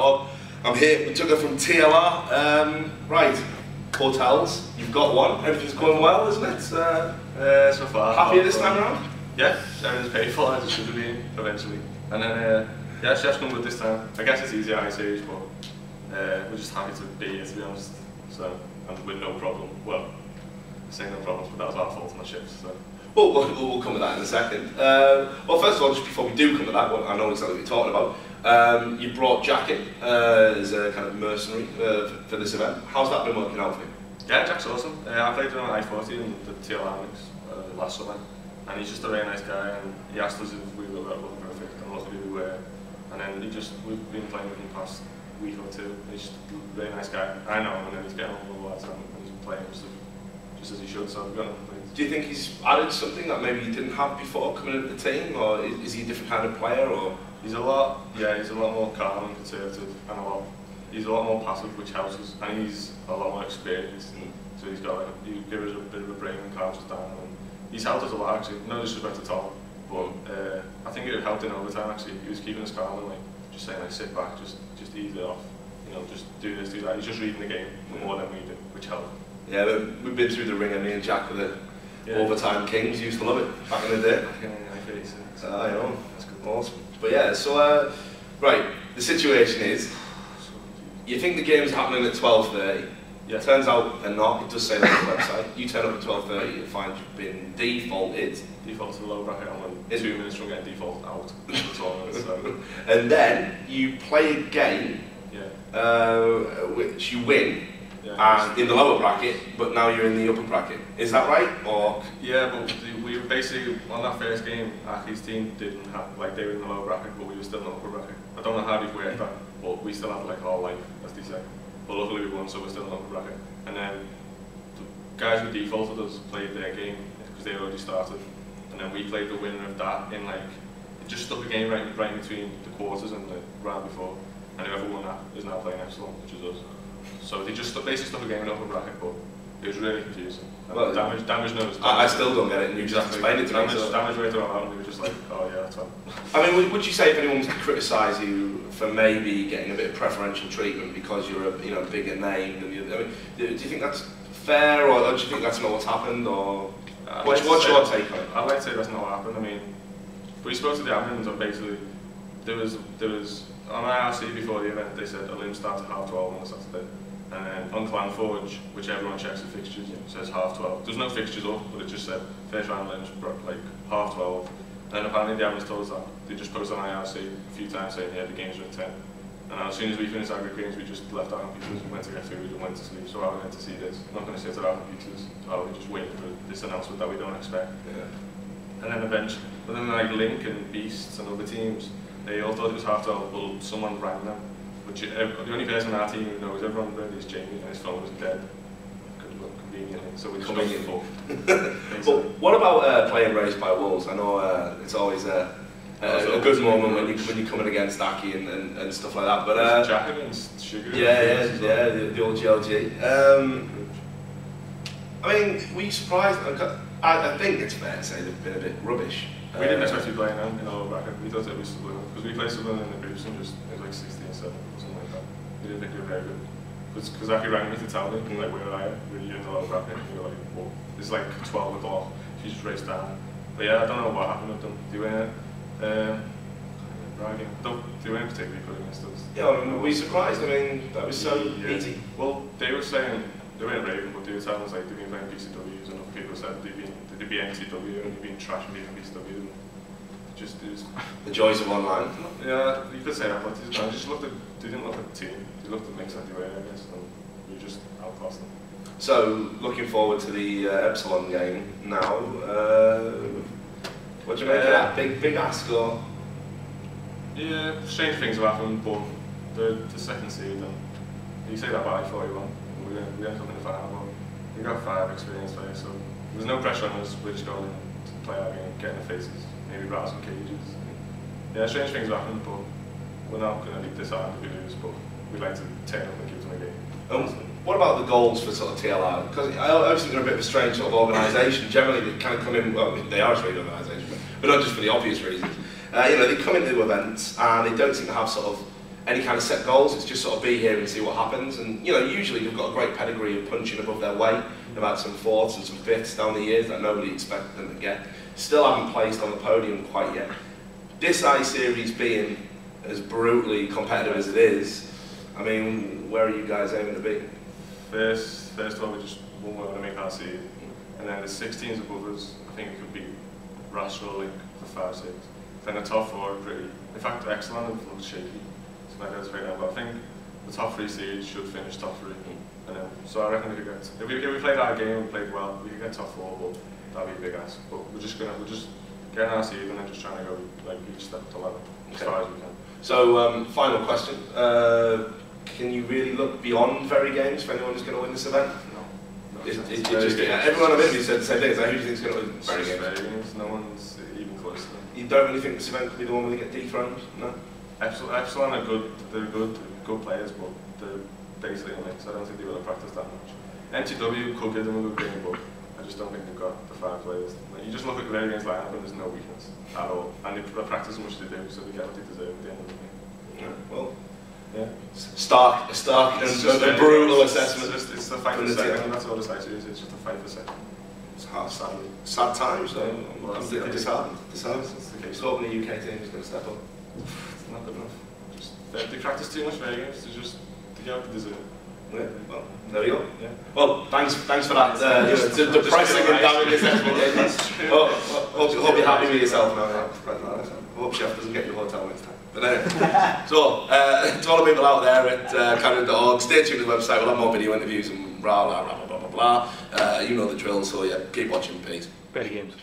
vlog. I'm here with Tucker from TLR. Right, hotels, you've got one. Everything's going well, isn't it? So far. Happy this time around? Yeah, everything's paid for as it should have been eventually. And then, yeah, chef's come good this time. I guess it's easier i43, but we're just happy to be here, to be honest. So, and with no problem. Well, I say no problems, but that was our fault on the ships. So. Well, we'll come to that in a second. Well, first of all, just before we do come to that, well, I know exactly what you're talking about. You brought Jack in as a kind of mercenary for this event. How's that been working out for you? Yeah, Jack's awesome. I played with him on i43 in the TLR mix last summer, and he's just a really nice guy. And he asked us if we were perfect, and luckily we were. And then we've been playing with him the past week or two. He's just a really nice guy. I know him, and then he's getting on with all that time, and he's playing just as he should. So we've got him. Do you think he's added something that maybe you didn't have before coming into the team, or is he a different kind of player? Or he's a lot more calm and conservative, and he's a lot more passive, which helps us, and he's a lot more experienced. So he gives us a bit of a brain and calms us down. And he's helped us a lot actually. No disrespect to Tom, but I think it helped in overtime actually. He was keeping us calm and like just saying like sit back, just ease it off, you know, just do this, do that. He's just reading the game more than we do, which helped. Yeah, we've been through the ringer. Me and Jack were the overtime kings. Used to love it back in the day. I know, that's good, awesome. But yeah, so right, the situation is, you think the game's happening at 12:30. Yeah. Turns out they're not. It does say that on the website. You turn up at 12:30, you find you've been defaulted. Default to the low bracket, and 2 minutes from getting defaulted out. So. And then you play a game, which you win. Yeah, in the lower bracket, but now you're in the upper bracket. Is that right? Or yeah, but we were basically on that first game. Aki's team didn't have they were in the lower bracket, but we were still in the upper bracket. I don't know how they've worked that, but we still have like our life, as they say. But luckily we won, so we're still in the upper bracket. And then the guys who defaulted us played their game because they already started, and then we played the winner of that in like it just stuck a game right in between the quarters and the round before, and whoever won that is now playing Epsilon, which is us. So they just basically stuck a game in the upper bracket, but it was really confusing. Well, damage knows. I still don't get it, and you just explained it to me. Damage way to out, and we were just like, oh yeah, that's fine. I mean, would you say if anyone was to criticise you for maybe getting a bit of preferential treatment because you're a bigger name than the other? I mean, do you think that's fair, or do you think that's not what's happened, or what's your take on it? I'd like to say that's not what happened. I mean, we spoke to the admins, and basically there was on IRC before the event they said a limb starts at 12:30 on a Saturday. And then on Clan Forge, which everyone checks the fixtures, says 12:30. There's no fixtures up, but it just said first round limbs like 12:30. And then apparently the admins told us that they just posted on IRC a few times saying, yeah, the games are at 10. And as soon as we finished our games, we just left our computers and went to get food and went to sleep. So I went to see this. I'm not going to sit at our computers. We're just waiting for this announcement that we don't expect. Yeah. And then eventually, but then like Link and Beasts and other teams, they all thought it was 12:30. Well, someone rang them. The only person on our team who knows everyone really is Jamie, and his phone was dead. Conveniently, so we just got full. Well, what about playing Raised by Wolves? I know it's always a good moment when you're coming against Aki and stuff like that. But Jack against Sugar. Yeah, the old GLG. I mean, were you surprised? I think it's fair to say they've been a bit rubbish. We didn't expect to be playing them in our bracket. We thought it was because we played Sugar in the groups and it was like 16-7 or something like that. We didn't think they were very good. Because Aki rang me to tell me, like, where I were you in the lower bracket? And we were like, well, it's like 12 o'clock. She just raced down. But yeah, I don't know what happened with them. They weren't particularly good against us. Yeah, I mean, were you surprised? I mean, that was so easy. Well, they were saying they weren't raving, but they were telling us like they've been playing PCWs, and other people said they'd be NCW and they'd been trash and beating PCW. Just the joys of online. Yeah, you could say that, but they didn't look at the team. They looked at the mix anyway, I guess, and we just outclassed them. So, looking forward to the Epsilon game now. What do you make of that? Big ask, or? Yeah, strange things have happened, but the second seed, and you say that about i41. We ended up in the final, but we got 5 experienced players, so there's no pressure on us. We're just going to play our game, get in the faces, maybe rattle some cages. Yeah, strange things have happened, but we're not going to be disheartened if we lose, but we'd like to turn up and give them a game. What about the goals for sort of TLR? Because I always think they're a bit of a strange sort of organisation. Generally, they kind of come in, well, they are a strange organisation, but not just for the obvious reasons. They come into events and they don't seem to have sort of any kind of set goals. It's just sort of be here and see what happens. And you know, usually they've got a great pedigree of punching above their weight. They've had some fourths and some fifths down the years that nobody expected them to get. Still haven't placed on the podium quite yet. This i-Series being as brutally competitive as it is, I mean, where are you guys aiming to be? First of all, we just won't want to make our seed. And then the 16s above us, I think it could be rational link for 5-6. Then the top 4 are pretty. In fact, Epsilon looks shaky. So that goes right now. But I think the top 3 seeds should finish top 3. And then, so I reckon we could get. If we played our game and played well, we could get top 4. But that'd be a big ask. But we're just getting our seed and then just trying to go like each step to level as far as we can. So final question. Can you really look beyond very games for anyone who's going to win this event? Everyone I've interviewed said the same thing. So who do you think is going to win very games? No one's even close to them. You don't really think this event could be the one where they get dethroned? No? Epsilon are good. They're good players, but they're basically a mix. I don't think they will have practiced that much. MTW could give them a good game, but I just don't think they've got the 5 players. Like, you just look at the very games lineup and there's no weakness at all. And they practice as much as they do, so they get what they deserve at the end of the game. Yeah, well, yeah. Stark and brutal assessment. It's the fight for second, that's all this actually is. It's just a fight for second. It's hard, sadly. Sad times, though. I'm disheartened. That's the case. Hoping the UK team is going to step up. It's not good enough. Just, they practice too much fair games to get what they deserve. Yeah, well, there we go. Yeah. Well, thanks for that depressing and damning assessment. Hope you're happy with yourself now. Hope Chef doesn't get your hotel next time. But anyway, so to all the people out there at Canada.org, stay tuned to the website. We'll have more video interviews and blah blah blah blah blah blah. You know the drill. So yeah, keep watching, please. Better games.